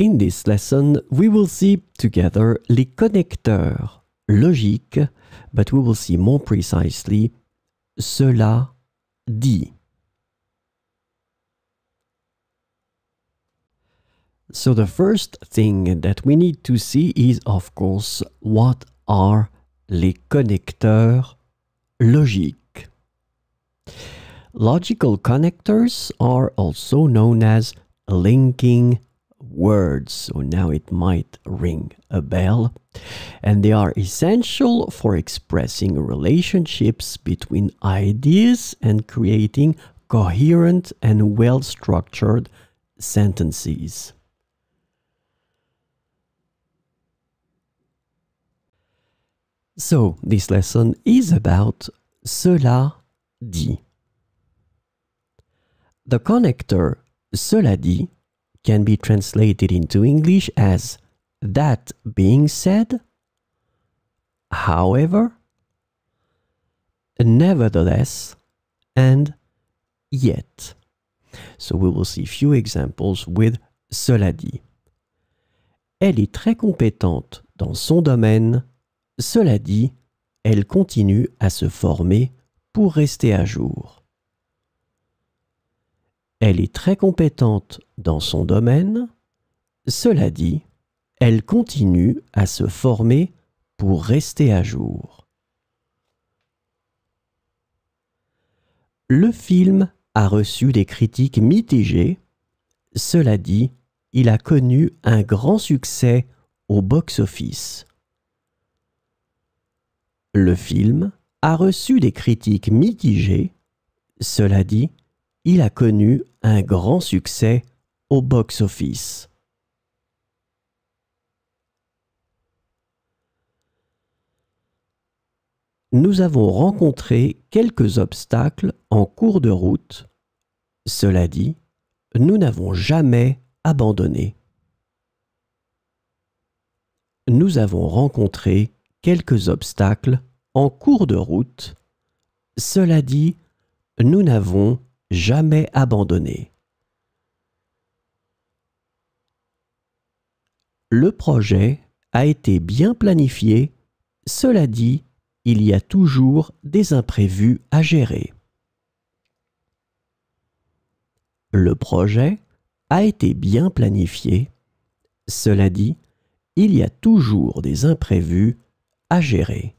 In this lesson, we will see together les connecteurs logiques, but we will see more precisely cela dit. So the first thing that we need to see is, of course, what are les connecteurs logiques. Logical connectors are also known as linking words. So now it might ring a bell. And they are essential for expressing relationships between ideas and creating coherent and well-structured sentences. So, this lesson is about cela dit. The connector cela dit can be translated into English as that being said, however, nevertheless, and yet. So we will see few examples with cela dit. Elle est très compétente dans son domaine. Cela dit, elle continue à se former pour rester à jour. Elle est très compétente dans son domaine. Cela dit, elle continue à se former pour rester à jour. Le film a reçu des critiques mitigées. Cela dit, il a connu un grand succès au box-office. Le film a reçu des critiques mitigées. Cela dit, il a connu un grand succès au box-office. Nous avons rencontré quelques obstacles en cours de route. Cela dit, nous n'avons jamais abandonné. Nous avons rencontré quelques obstacles en cours de route. Cela dit, nous n'avons jamais abandonné. Le projet a été bien planifié. Cela dit, il y a toujours des imprévus à gérer. Le projet a été bien planifié. Cela dit, il y a toujours des imprévus à gérer.